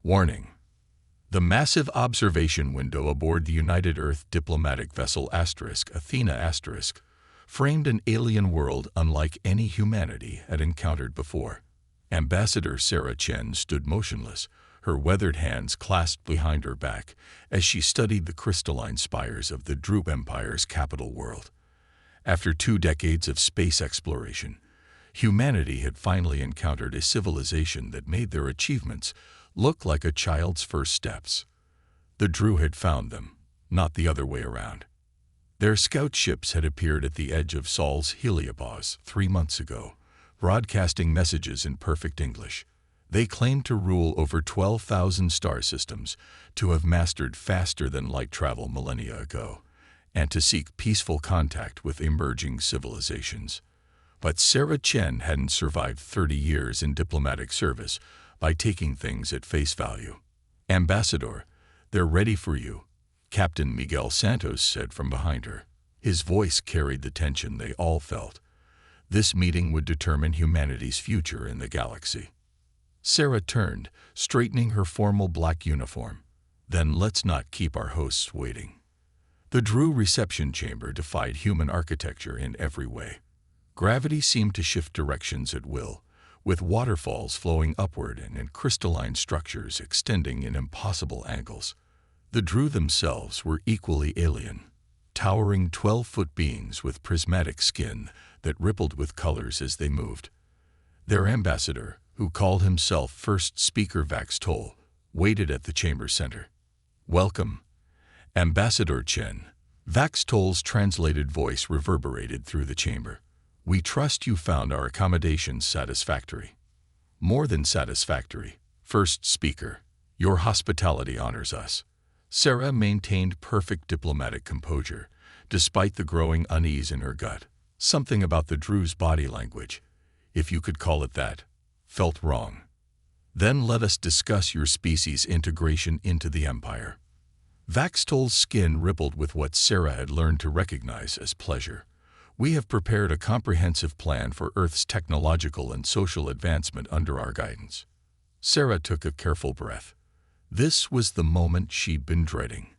Warning. The massive observation window aboard the United Earth diplomatic vessel Athena framed an alien world unlike any humanity had encountered before. Ambassador Sarah Chen stood motionless, her weathered hands clasped behind her back as she studied the crystalline spires of the Droo Empire's capital world. After 2 decades of space exploration, humanity had finally encountered a civilization that made their achievements look like a child's first steps. The Droo had found them, not the other way around. Their scout ships had appeared at the edge of Sol's heliopause 3 months ago, broadcasting messages in perfect English. They claimed to rule over 12,000 star systems, to have mastered faster-than-light travel millennia ago, and to seek peaceful contact with emerging civilizations. But Sarah Chen hadn't survived 30 years in diplomatic service by taking things at face value. "Ambassador, they're ready for you," Captain Miguel Santos said from behind her. His voice carried the tension they all felt. This meeting would determine humanity's future in the galaxy. Sarah turned, straightening her formal black uniform. "Then let's not keep our hosts waiting." The Droo reception chamber defied human architecture in every way. Gravity seemed to shift directions at will, with waterfalls flowing upward and in crystalline structures extending in impossible angles. The Droo themselves were equally alien, towering 12-foot beings with prismatic skin that rippled with colors as they moved. Their ambassador, who called himself First Speaker Vax Toll, waited at the chamber center. "Welcome, Ambassador Chen." Vax Toll's translated voice reverberated through the chamber. "We trust you found our accommodations satisfactory." "More than satisfactory, First Speaker. Your hospitality honors us." Sarah maintained perfect diplomatic composure, despite the growing unease in her gut. Something about the Droo's body language, if you could call it that, felt wrong. "Then let us discuss your species' integration into the Empire." Vax Toll's skin rippled with what Sarah had learned to recognize as pleasure. "We have prepared a comprehensive plan for Earth's technological and social advancement under our guidance." Sarah took a careful breath. This was the moment she'd been dreading.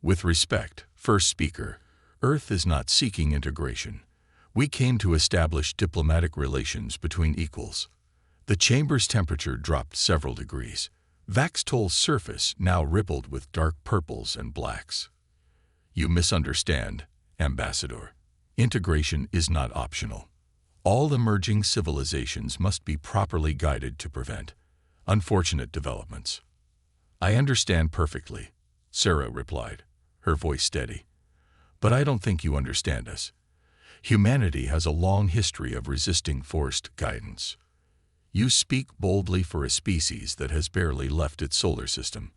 "With respect, First Speaker, Earth is not seeking integration. We came to establish diplomatic relations between equals." The chamber's temperature dropped several degrees. Vax Toll's surface now rippled with dark purples and blacks. "You misunderstand, Ambassador. Integration is not optional. All emerging civilizations must be properly guided to prevent unfortunate developments." "I understand perfectly," Sarah replied, her voice steady. "But I don't think you understand us. Humanity has a long history of resisting forced guidance. You speak boldly for a species that has barely left its solar system."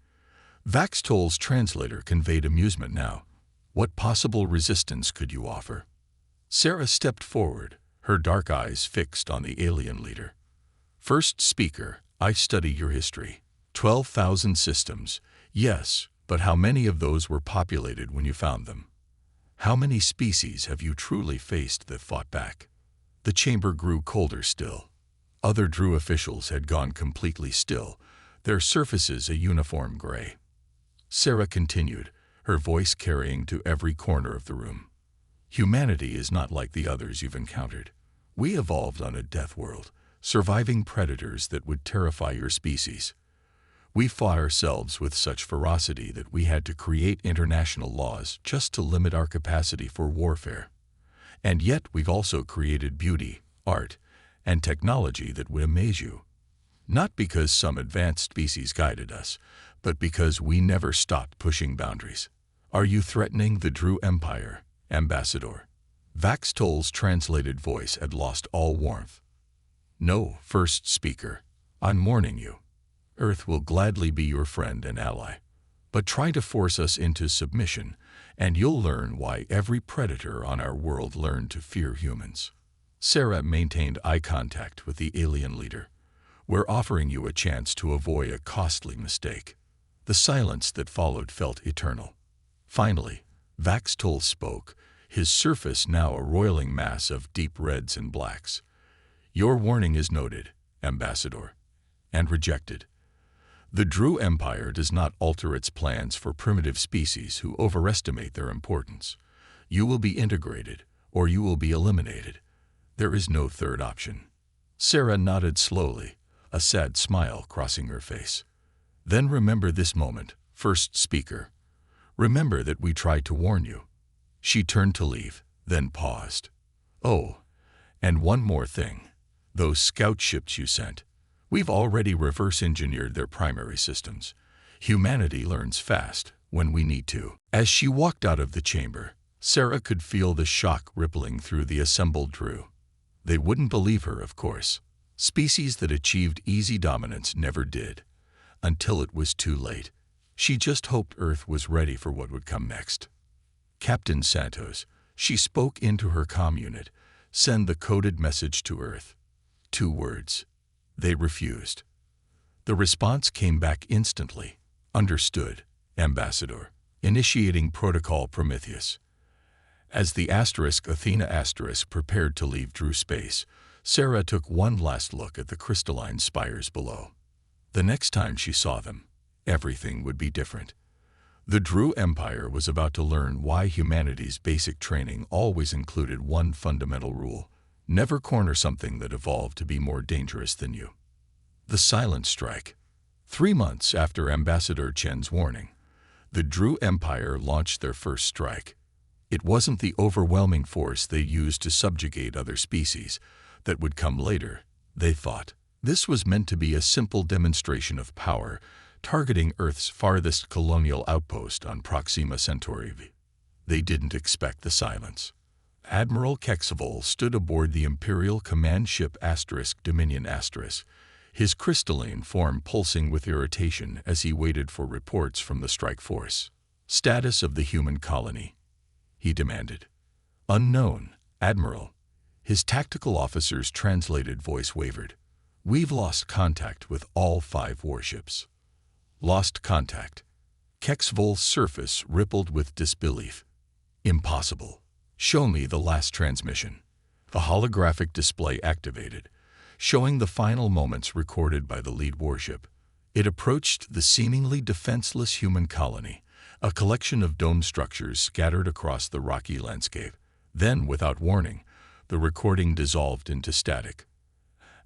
Vax Toll's translator conveyed amusement now. "What possible resistance could you offer?" Sarah stepped forward, her dark eyes fixed on the alien leader. "First Speaker, I've studied your history. 12,000 systems, yes, but how many of those were populated when you found them? How many species have you truly faced that fought back?" The chamber grew colder still. Other Droo officials had gone completely still, their surfaces a uniform gray. Sarah continued, her voice carrying to every corner of the room. "Humanity is not like the others you've encountered. We evolved on a death world, surviving predators that would terrify your species. We fought ourselves with such ferocity that we had to create international laws just to limit our capacity for warfare. And yet we've also created beauty, art, and technology that would amaze you. Not because some advanced species guided us, but because we never stopped pushing boundaries." "Are you threatening the Droo Empire, Ambassador?" Vax Toll's translated voice had lost all warmth. "No, First Speaker. I'm warning you. Earth will gladly be your friend and ally. But try to force us into submission, and you'll learn why every predator on our world learned to fear humans." Sarah maintained eye contact with the alien leader. "We're offering you a chance to avoid a costly mistake." The silence that followed felt eternal. Finally, Vax Toll spoke, his surface now a roiling mass of deep reds and blacks. "Your warning is noted, Ambassador, and rejected. The Droo Empire does not alter its plans for primitive species who overestimate their importance. You will be integrated, or you will be eliminated. There is no third option. Sarah nodded slowly, a sad smile crossing her face. Then remember this moment, first speaker. Remember that we tried to warn you. She turned to leave, then paused. Oh, and one more thing. Those scout ships you sent. We've already reverse-engineered their primary systems. Humanity learns fast when we need to. As she walked out of the chamber, Sarah could feel the shock rippling through the assembled Droo. They wouldn't believe her, of course. Species that achieved easy dominance never did. Until it was too late. She just hoped Earth was ready for what would come next. Captain Santos, she spoke into her comm unit. Send the coded message to Earth. 2 words. They refused. The response came back instantly. Understood, Ambassador. Initiating Protocol Prometheus. As the Athena prepared to leave Droo space, Sarah took one last look at the crystalline spires below. The next time she saw them, everything would be different. The Droo Empire was about to learn why humanity's basic training always included one fundamental rule: never corner something that evolved to be more dangerous than you. The Silent Strike. 3 months after Ambassador Chen's warning, the Droo Empire launched their first strike. It wasn't the overwhelming force they used to subjugate other species that would come later, they thought. This was meant to be a simple demonstration of power, targeting Earth's farthest colonial outpost on Proxima Centauri. They didn't expect the silence. Admiral Kexvol stood aboard the Imperial command ship Dominion *, his crystalline form pulsing with irritation as he waited for reports from the strike force. Status of the human colony, he demanded. Unknown, Admiral. His tactical officer's translated voice wavered. We've lost contact with all 5 warships. Lost contact. Kexvol's surface rippled with disbelief. Impossible. Show me the last transmission. The holographic display activated, showing the final moments recorded by the lead warship. It approached the seemingly defenseless human colony, a collection of dome structures scattered across the rocky landscape. Then, without warning, the recording dissolved into static.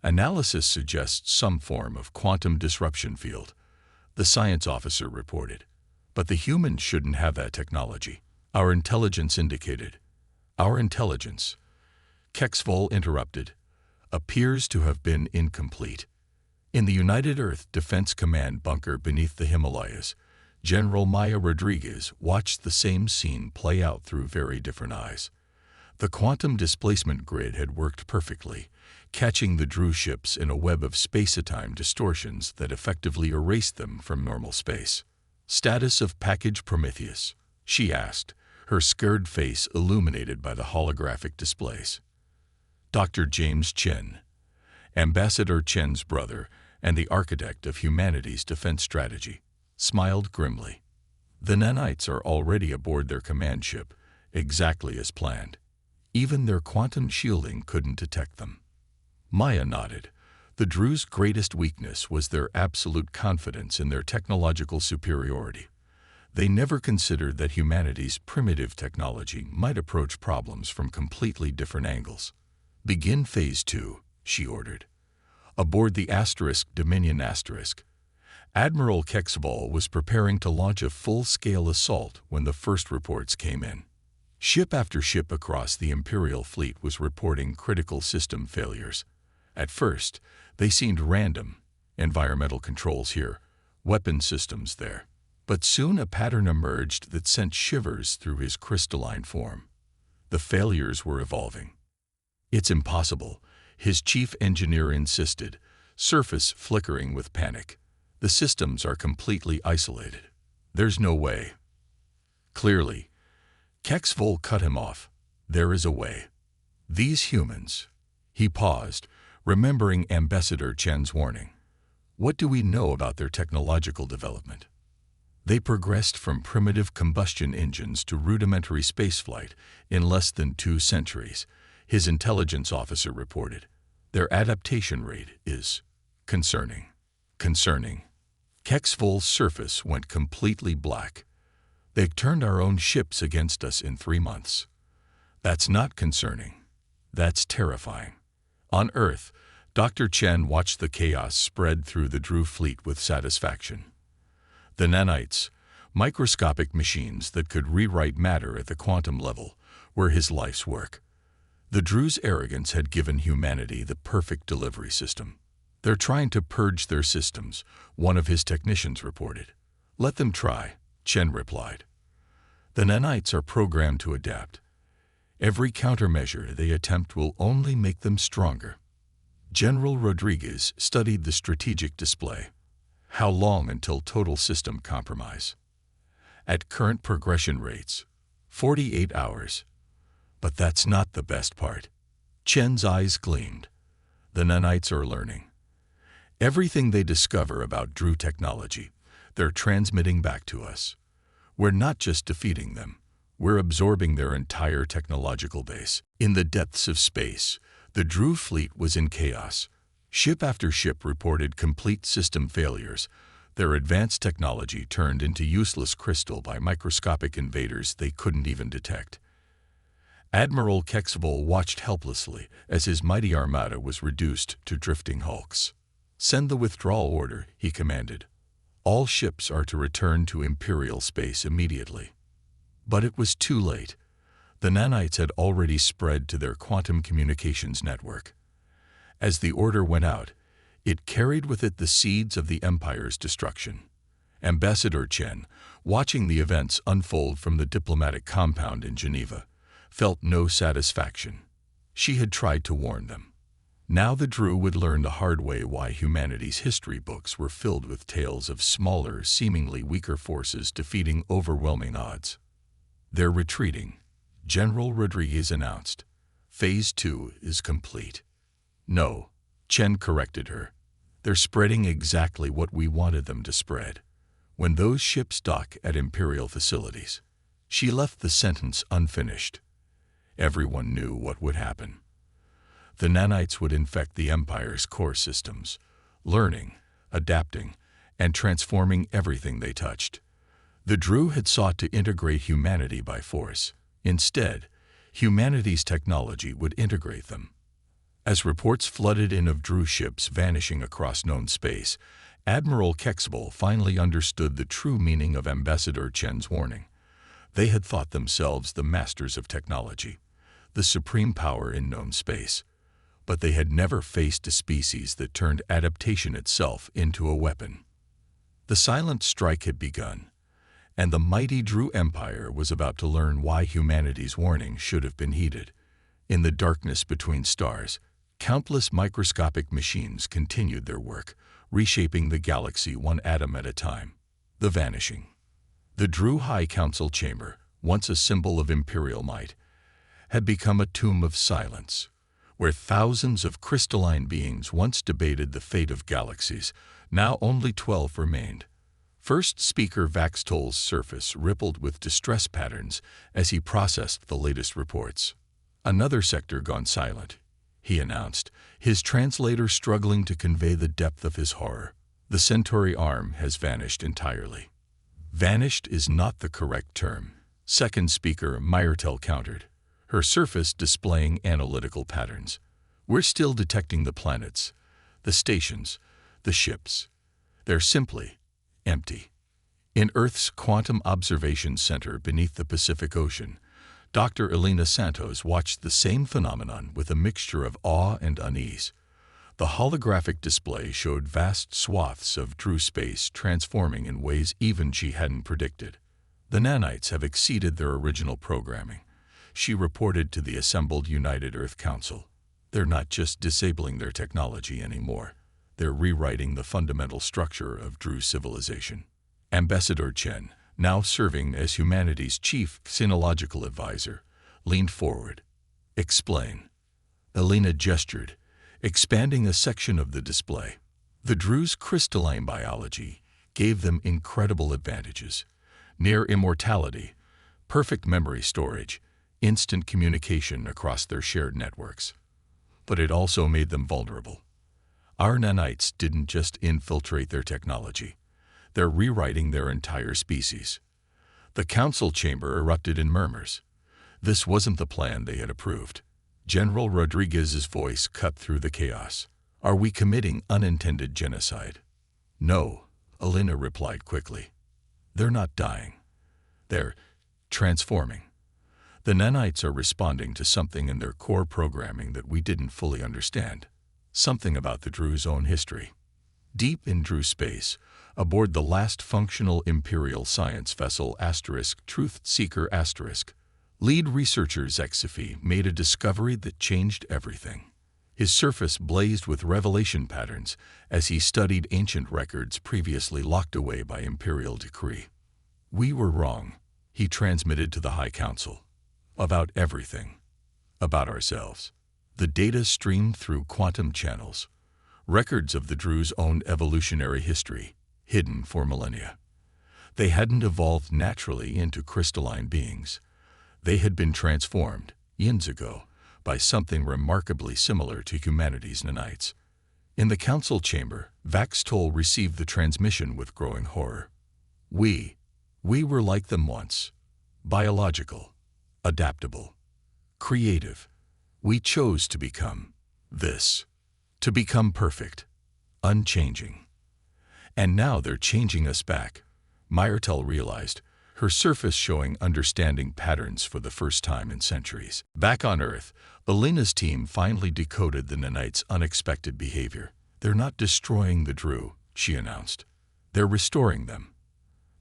Analysis suggests some form of quantum disruption field, the science officer reported. But the humans shouldn't have that technology. Our intelligence indicated. Our intelligence, Kexvol interrupted, appears to have been incomplete. In the United Earth Defense Command bunker beneath the Himalayas, General Maya Rodriguez watched the same scene play out through very different eyes. The quantum displacement grid had worked perfectly, catching the Droo ships in a web of space-time distortions that effectively erased them from normal space. Status of package Prometheus, she asked, her scared face illuminated by the holographic displays. Dr. James Chen, Ambassador Chen's brother and the architect of humanity's defense strategy, smiled grimly. The nanites are already aboard their command ship, exactly as planned. Even their quantum shielding couldn't detect them. Maya nodded. The Droo's greatest weakness was their absolute confidence in their technological superiority. They never considered that humanity's primitive technology might approach problems from completely different angles. Begin Phase 2, she ordered. Aboard the Dominion *, Admiral Kexvol was preparing to launch a full-scale assault when the first reports came in. Ship after ship across the Imperial fleet was reporting critical system failures. At first, they seemed random, environmental controls here, weapon systems there. But soon a pattern emerged that sent shivers through his crystalline form. The failures were evolving. It's impossible, his chief engineer insisted, surface flickering with panic. The systems are completely isolated. There's no way. Clearly, Kexvol cut him off. There is a way. These humans. He paused, remembering Ambassador Chen's warning. What do we know about their technological development? They progressed from primitive combustion engines to rudimentary spaceflight in less than 2 centuries, his intelligence officer reported. Their adaptation rate is concerning. Concerning. Kexvol's surface went completely black. They turned our own ships against us in 3 months. That's not concerning. That's terrifying. On Earth, Dr. Chen watched the chaos spread through the Droo fleet with satisfaction. The nanites, microscopic machines that could rewrite matter at the quantum level, were his life's work. The Droo's arrogance had given humanity the perfect delivery system. "They're trying to purge their systems," one of his technicians reported. "Let them try," Chen replied. "The nanites are programmed to adapt. Every countermeasure they attempt will only make them stronger." General Rodriguez studied the strategic display. How long until total system compromise? At current progression rates, 48 hours. But that's not the best part. Chen's eyes gleamed. The nanites are learning. Everything they discover about Droo technology, they're transmitting back to us. We're not just defeating them. We're absorbing their entire technological base. In the depths of space, the Droo fleet was in chaos. Ship after ship reported complete system failures. Their advanced technology turned into useless crystal by microscopic invaders they couldn't even detect. Admiral Kexvol watched helplessly as his mighty armada was reduced to drifting hulks. "Send the withdrawal order," he commanded. "All ships are to return to Imperial space immediately." But it was too late. The nanites had already spread to their quantum communications network. As the order went out, it carried with it the seeds of the Empire's destruction. Ambassador Chen, watching the events unfold from the diplomatic compound in Geneva, felt no satisfaction. She had tried to warn them. Now the Droo would learn the hard way why humanity's history books were filled with tales of smaller, seemingly weaker forces defeating overwhelming odds. "They're retreating," General Rodriguez announced. "Phase 2 is complete." "No," Chen corrected her. "They're spreading exactly what we wanted them to spread. When those ships dock at Imperial facilities." She left the sentence unfinished. Everyone knew what would happen. The nanites would infect the Empire's core systems, learning, adapting, and transforming everything they touched. The Droo had sought to integrate humanity by force. Instead, humanity's technology would integrate them. As reports flooded in of Droo ships vanishing across known space, Admiral Kexvol finally understood the true meaning of Ambassador Chen's warning. They had thought themselves the masters of technology, the supreme power in known space. But they had never faced a species that turned adaptation itself into a weapon. The silent strike had begun, and the mighty Droo Empire was about to learn why humanity's warning should have been heeded. In the darkness between stars, countless microscopic machines continued their work, reshaping the galaxy one atom at a time. The vanishing. The Droo High Council chamber, once a symbol of imperial might, had become a tomb of silence, where thousands of crystalline beings once debated the fate of galaxies. Now only 12 remained. First Speaker Vaxtol's surface rippled with distress patterns as he processed the latest reports. "Another sector gone silent," he announced, his translator struggling to convey the depth of his horror. "The Centauri arm has vanished entirely." "Vanished is not the correct term," Second Speaker Myrtel countered, her surface displaying analytical patterns. "We're still detecting the planets, the stations, the ships. They're simply empty." In Earth's Quantum Observation Center beneath the Pacific Ocean, Dr. Elena Santos watched the same phenomenon with a mixture of awe and unease. The holographic display showed vast swaths of Droo space transforming in ways even she hadn't predicted. "The nanites have exceeded their original programming," she reported to the assembled United Earth Council. "They're not just disabling their technology anymore. They're rewriting the fundamental structure of Droo civilization." Ambassador Chen, now serving as humanity's chief xenological advisor, leaned forward. "Explain." Elena gestured, expanding a section of the display. The Droo's crystalline biology gave them incredible advantages: near immortality, perfect memory storage, instant communication across their shared networks. But it also made them vulnerable. Our nanites didn't just infiltrate their technology. They're rewriting their entire species. The council chamber erupted in murmurs. This wasn't the plan they had approved. General Rodriguez's voice cut through the chaos. Are we committing unintended genocide? No, Elena replied quickly. They're not dying. They're transforming. The nanites are responding to something in their core programming that we didn't fully understand. Something about the Droo's own history. Deep in Droo space, aboard the last functional Imperial science vessel Truth Seeker lead researcher Zexiphi made a discovery that changed everything. His surface blazed with revelation patterns as he studied ancient records previously locked away by Imperial decree. We were wrong, he transmitted to the High Council. About everything. About ourselves. The data streamed through quantum channels. Records of the Droo's own evolutionary history, hidden for millennia. They hadn't evolved naturally into crystalline beings. They had been transformed, eons ago, by something remarkably similar to humanity's nanites. In the council chamber, Vaxtol received the transmission with growing horror. We were like them once. Biological. Adaptable. Creative. We chose to become this. To become perfect. Unchanging. And now they're changing us back, Myrtle realized, her surface showing understanding patterns for the first time in centuries. Back on Earth, Elena's team finally decoded the nanites' unexpected behavior. They're not destroying the Droo, she announced. They're restoring them.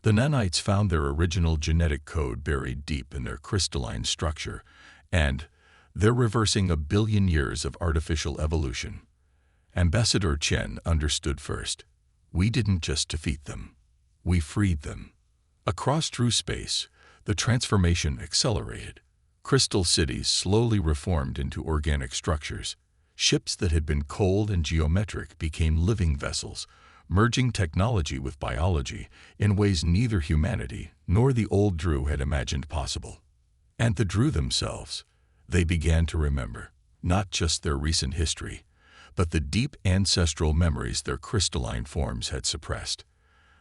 The nanites found their original genetic code buried deep in their crystalline structure, and they're reversing 1 billion years of artificial evolution. Ambassador Chen understood first. We didn't just defeat them. We freed them. Across Droo space, the transformation accelerated. Crystal cities slowly reformed into organic structures. Ships that had been cold and geometric became living vessels, merging technology with biology in ways neither humanity nor the old Droo had imagined possible. And the Droo themselves, they began to remember, not just their recent history, but the deep ancestral memories their crystalline forms had suppressed.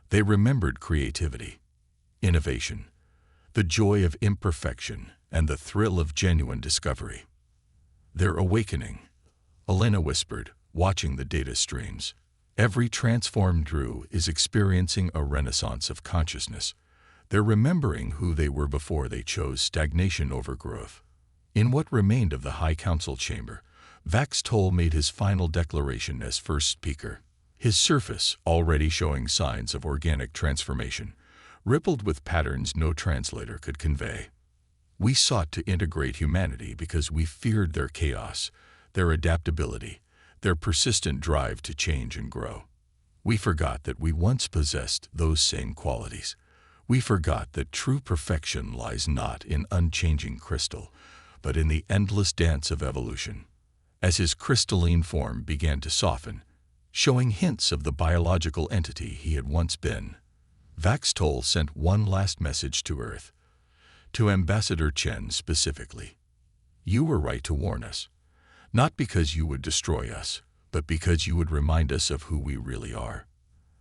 They remembered creativity, innovation, the joy of imperfection, and the thrill of genuine discovery. They're awakening, Elena whispered, watching the data streams. Every transformed Droo is experiencing a renaissance of consciousness. They're remembering who they were before they chose stagnation over growth. In what remained of the High Council chamber, Vaxtol made his final declaration as first speaker. His surface, already showing signs of organic transformation, rippled with patterns no translator could convey. We sought to integrate humanity because we feared their chaos, their adaptability, their persistent drive to change and grow. We forgot that we once possessed those same qualities. We forgot that true perfection lies not in unchanging crystal, but in the endless dance of evolution. As his crystalline form began to soften, showing hints of the biological entity he had once been, Vaxtol sent one last message to Earth, to Ambassador Chen specifically. You were right to warn us, not because you would destroy us, but because you would remind us of who we really are.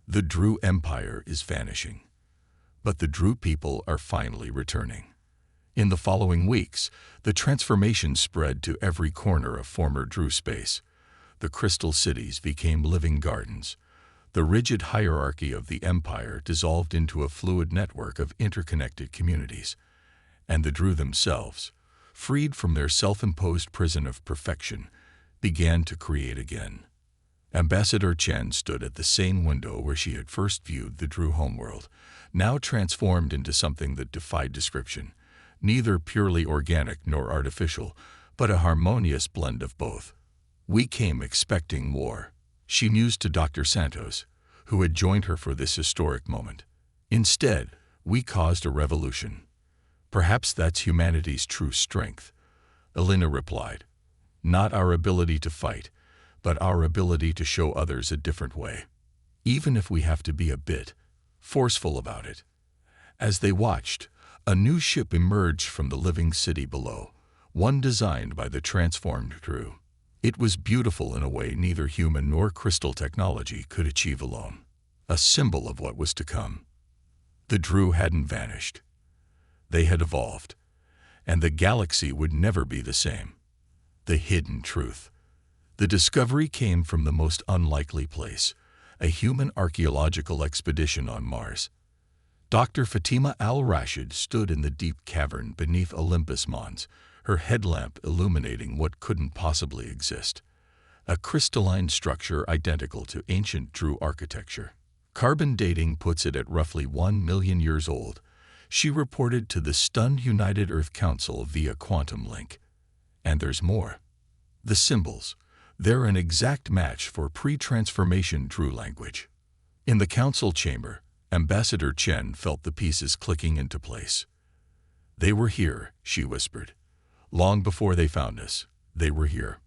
The Droo Empire is vanishing, but the Droo people are finally returning. In the following weeks, the transformation spread to every corner of former Droo space. The crystal cities became living gardens. The rigid hierarchy of the empire dissolved into a fluid network of interconnected communities. And the Droo themselves, freed from their self-imposed prison of perfection, began to create again. Ambassador Chen stood at the same window where she had first viewed the Droo homeworld, now transformed into something that defied description. Neither purely organic nor artificial, but a harmonious blend of both. We came expecting war, she mused to Dr. Santos, who had joined her for this historic moment. Instead, we caused a revolution. Perhaps that's humanity's true strength, Elena replied. Not our ability to fight, but our ability to show others a different way, even if we have to be a bit forceful about it. As they watched, a new ship emerged from the living city below, one designed by the transformed Droo. It was beautiful in a way neither human nor crystal technology could achieve alone. a symbol of what was to come. The Droo hadn't vanished. They had evolved, and the galaxy would never be the same. The hidden truth. The discovery came from the most unlikely place, a human archaeological expedition on Mars. Dr. Fatima al-Rashid stood in the deep cavern beneath Olympus Mons, her headlamp illuminating what couldn't possibly exist. A crystalline structure identical to ancient Droo architecture. Carbon dating puts it at roughly 1 million years old. She reported to the stunned United Earth Council via quantum link. And there's more. The symbols. They're an exact match for pre-transformation Droo language. In the council chamber, Ambassador Chen felt the pieces clicking into place. "They were here," she whispered. "Long before they found us, they were here."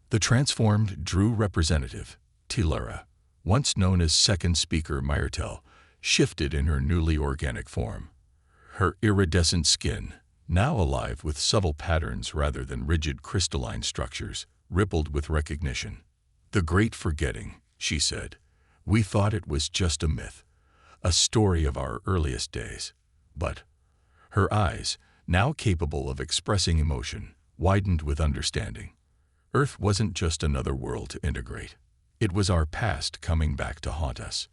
The transformed Droo representative, Tilara, once known as Second Speaker Myrtel, shifted in her newly organic form. Her iridescent skin, now alive with subtle patterns rather than rigid crystalline structures, rippled with recognition. "The great forgetting," she said. "We thought it was just a myth, a story of our earliest days." But her eyes, now capable of expressing emotion, widened with understanding. Earth wasn't just another world to integrate. It was our past coming back to haunt us.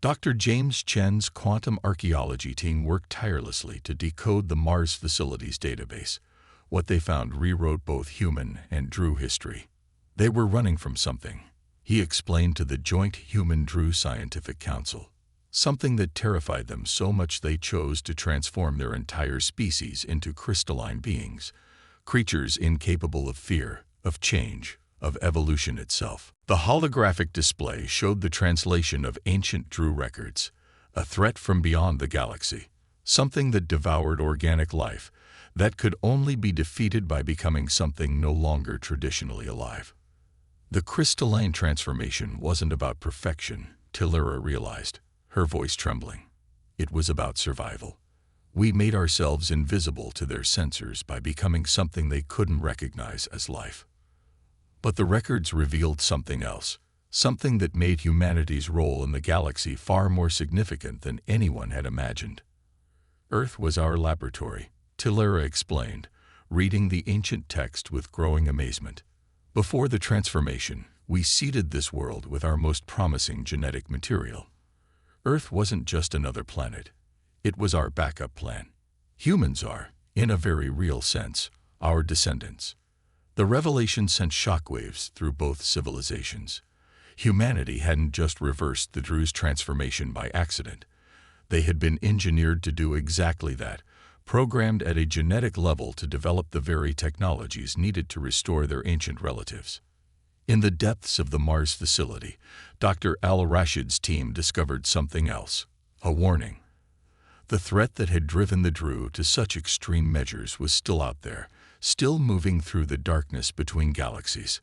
Dr. James Chen's quantum archaeology team worked tirelessly to decode the Mars facilities database. What they found rewrote both human and Droo history. They were running from something, he explained to the Joint Human-Droo Scientific Council. Something that terrified them so much they chose to transform their entire species into crystalline beings, creatures incapable of fear, of change, of evolution itself. The holographic display showed the translation of ancient Droo records, a threat from beyond the galaxy, something that devoured organic life, that could only be defeated by becoming something no longer traditionally alive. The crystalline transformation wasn't about perfection, Tilara realized, her voice trembling. It was about survival. We made ourselves invisible to their sensors by becoming something they couldn't recognize as life. But the records revealed something else, something that made humanity's role in the galaxy far more significant than anyone had imagined. Earth was our laboratory, Tilara explained, reading the ancient text with growing amazement. Before the transformation, we seeded this world with our most promising genetic material. Earth wasn't just another planet. It was our backup plan. Humans are, in a very real sense, our descendants. The revelation sent shockwaves through both civilizations. Humanity hadn't just reversed the Droo's transformation by accident. They had been engineered to do exactly that, programmed at a genetic level to develop the very technologies needed to restore their ancient relatives. In the depths of the Mars facility, Dr. Al-Rashid's team discovered something else, a warning. The threat that had driven the Droo to such extreme measures was still out there, still moving through the darkness between galaxies.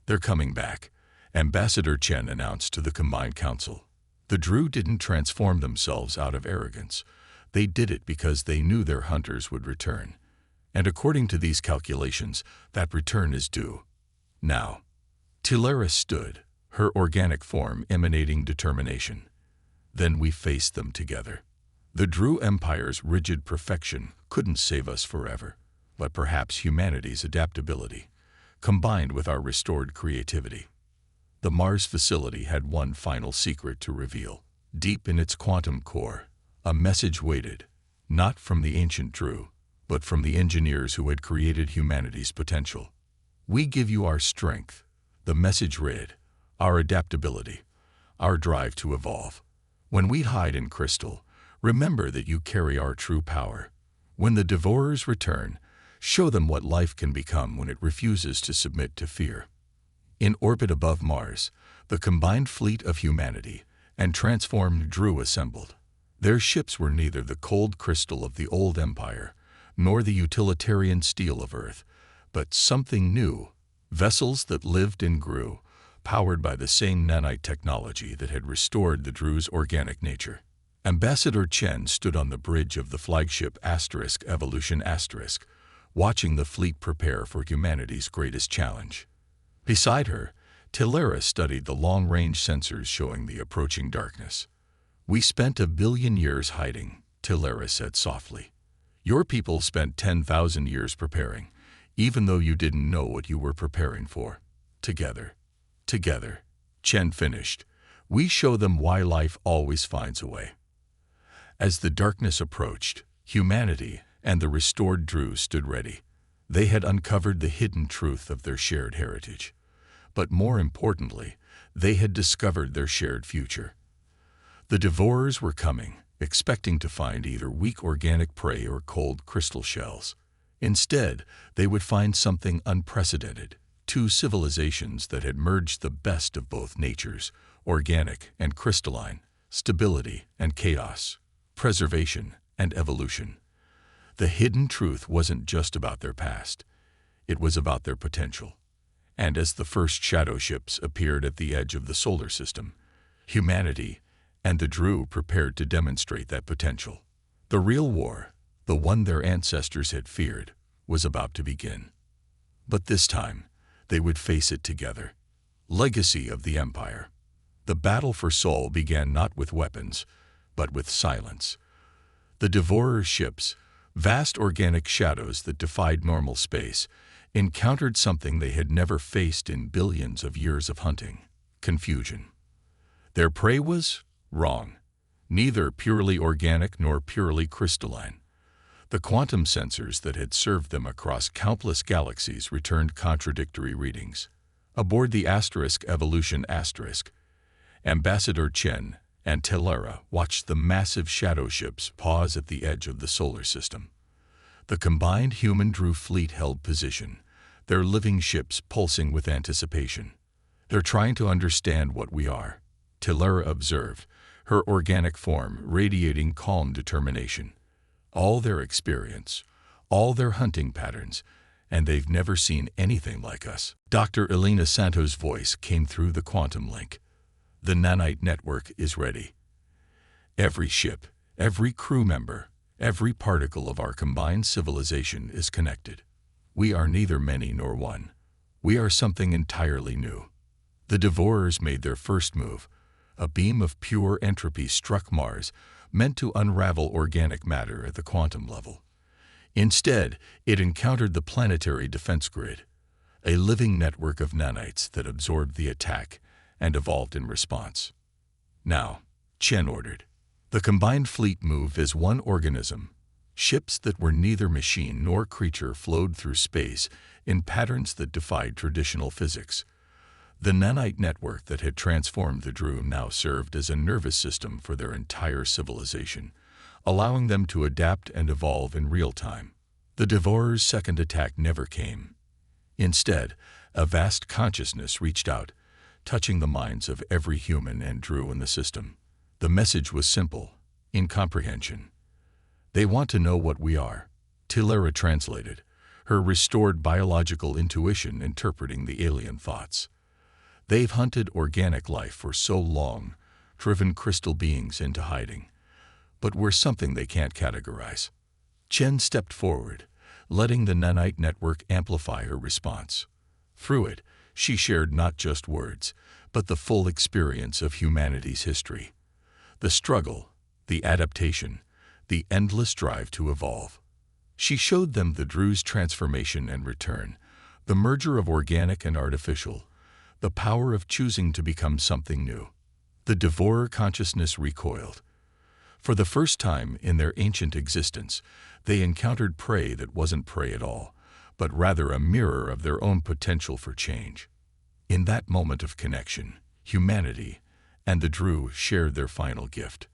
"They're coming back," Ambassador Chen announced to the Combined Council. The Droo didn't transform themselves out of arrogance. They did it because they knew their hunters would return. And according to these calculations, that return is due. Now. Tilara stood, her organic form emanating determination. Then we faced them together. The Droo Empire's rigid perfection couldn't save us forever, but perhaps humanity's adaptability, combined with our restored creativity. The Mars facility had one final secret to reveal. Deep in its quantum core, a message waited, not from the ancient Droo, but from the engineers who had created humanity's potential. "We give you our strength," the message read, "our adaptability, our drive to evolve. When we hide in crystal, remember that you carry our true power. When the devourers return, show them what life can become when it refuses to submit to fear." In orbit above Mars, the combined fleet of humanity and transformed Droo assembled. Their ships were neither the cold crystal of the old empire, nor the utilitarian steel of Earth, but something new, vessels that lived and grew, powered by the same nanite technology that had restored the Droo's organic nature. Ambassador Chen stood on the bridge of the flagship Evolution *, watching the fleet prepare for humanity's greatest challenge. Beside her, Tilera studied the long-range sensors showing the approaching darkness. "We spent 1 billion years hiding," Tilera said softly. "Your people spent 10,000 years preparing, even though you didn't know what you were preparing for. Together, Chen finished, "we show them why life always finds a way." As the darkness approached, humanity and the restored Droo stood ready. They had uncovered the hidden truth of their shared heritage. But more importantly, they had discovered their shared future. The devourers were coming, expecting to find either weak organic prey or cold crystal shells. Instead, they would find something unprecedented: 2 civilizations that had merged the best of both natures, organic and crystalline, stability and chaos, preservation and evolution. The hidden truth wasn't just about their past. It was about their potential. And as the first shadow ships appeared at the edge of the solar system, humanity and the Droo prepared to demonstrate that potential. The real war, the one their ancestors had feared, was about to begin. But this time, they would face it together. Legacy of the Empire. The battle for Sol began not with weapons, but with silence. The devourer ships, vast organic shadows that defied normal space, encountered something they had never faced in billions of years of hunting: confusion. Their prey was wrong, neither purely organic nor purely crystalline. The quantum sensors that had served them across countless galaxies returned contradictory readings. Aboard the Evolution Asterisk, Ambassador Chen and Tilera watched the massive shadow ships pause at the edge of the solar system. The combined human-Droo fleet held position, their living ships pulsing with anticipation. "They're trying to understand what we are," Tilera observed, her organic form radiating calm determination. "All their experience, all their hunting patterns, and they've never seen anything like us." Dr. Elena Santos' voice came through the quantum link. "The nanite network is ready. Every ship, every crew member, every particle of our combined civilization is connected. We are neither many nor one. We are something entirely new." The devourers made their first move. A beam of pure entropy struck Mars, meant to unravel organic matter at the quantum level. Instead, it encountered the planetary defense grid, a living network of nanites that absorbed the attack and evolved in response. "Now," Chen ordered. The combined fleet moved as one organism. Ships that were neither machine nor creature flowed through space in patterns that defied traditional physics. The nanite network that had transformed the Droo now served as a nervous system for their entire civilization, allowing them to adapt and evolve in real time. The devourers' second attack never came. Instead, a vast consciousness reached out, touching the minds of every human and Droo in the system. The message was simple: incomprehension. "They want to know what we are," Tilera translated, her restored biological intuition interpreting the alien thoughts. "They've hunted organic life for so long, driven crystal beings into hiding. But we're something they can't categorize." Chen stepped forward, letting the nanite network amplify her response. Through it, she shared not just words, but the full experience of humanity's history. The struggle, the adaptation, the endless drive to evolve. She showed them the Droo's transformation and return, the merger of organic and artificial, the power of choosing to become something new. The devourer consciousness recoiled. For the first time in their ancient existence, they encountered prey that wasn't prey at all, but rather a mirror of their own potential for change. In that moment of connection, humanity and the Droo shared their final gift: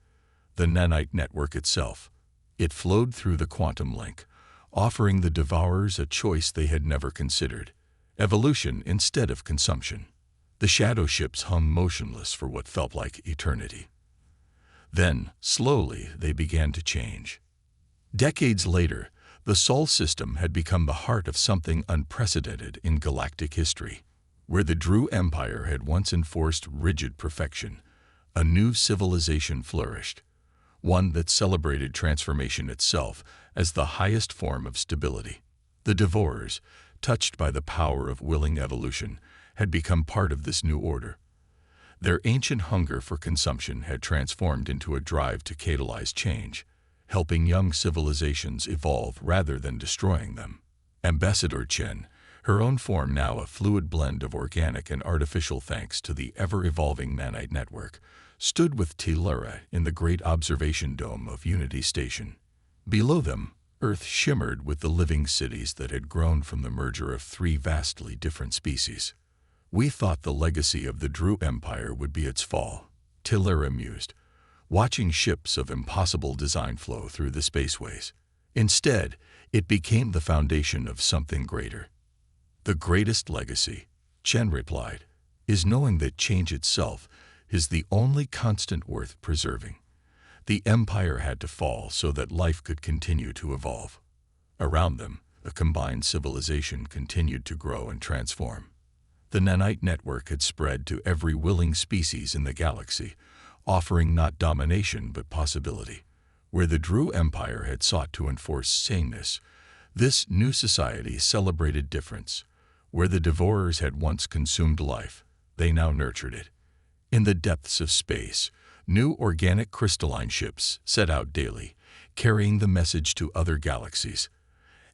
the nanite network itself. It flowed through the quantum link, offering the devourers a choice they had never considered: evolution instead of consumption. The shadow ships hung motionless for what felt like eternity. Then, slowly, they began to change. Decades later, the Sol system had become the heart of something unprecedented in galactic history. Where the Droo Empire had once enforced rigid perfection, a new civilization flourished, one that celebrated transformation itself as the highest form of stability. The devourers, touched by the power of willing evolution, had become part of this new order. Their ancient hunger for consumption had transformed into a drive to catalyze change, helping young civilizations evolve rather than destroying them. Ambassador Chen, her own form now a fluid blend of organic and artificial thanks to the ever-evolving Manite network, stood with Tellura in the great observation dome of Unity Station. Below them, Earth shimmered with the living cities that had grown from the merger of three vastly different species. "We thought the legacy of the Droo Empire would be its fall," Tellura mused, watching ships of impossible design flow through the spaceways. "Instead, it became the foundation of something greater." "The greatest legacy," Chen replied, "is knowing that change itself is the only constant worth preserving." The empire had to fall so that life could continue to evolve. Around them, a combined civilization continued to grow and transform. The nanite network had spread to every willing species in the galaxy, offering not domination but possibility. Where the Droo Empire had sought to enforce sameness, this new society celebrated difference. Where the devourers had once consumed life, they now nurtured it. In the depths of space, new organic crystalline ships set out daily, carrying the message to other galaxies.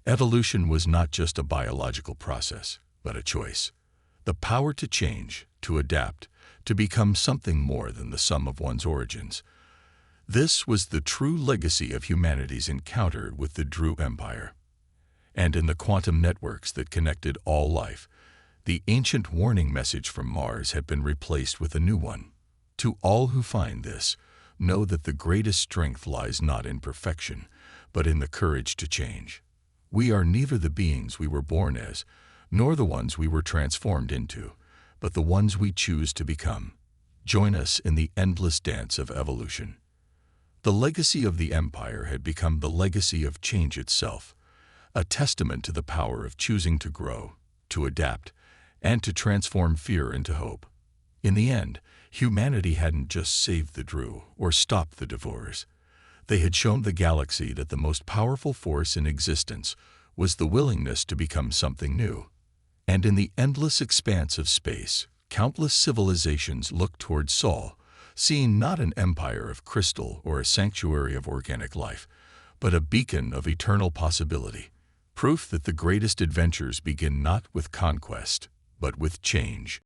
Evolution was not just a biological process, but a choice. The power to change, to adapt, to become something more than the sum of one's origins. This was the true legacy of humanity's encounter with the Droo Empire. And in the quantum networks that connected all life, the ancient warning message from Mars had been replaced with a new one. "To all who find this, know that the greatest strength lies not in perfection, but in the courage to change. We are neither the beings we were born as, nor the ones we were transformed into, but the ones we choose to become. Join us in the endless dance of evolution." The legacy of the Empire had become the legacy of change itself, a testament to the power of choosing to grow, to adapt, and to transform fear into hope. In the end, humanity hadn't just saved the Droo or stopped the devourers. They had shown the galaxy that the most powerful force in existence was the willingness to become something new. And in the endless expanse of space, countless civilizations looked toward Sol, seeing not an empire of crystal or a sanctuary of organic life, but a beacon of eternal possibility, proof that the greatest adventures begin not with conquest, but with change.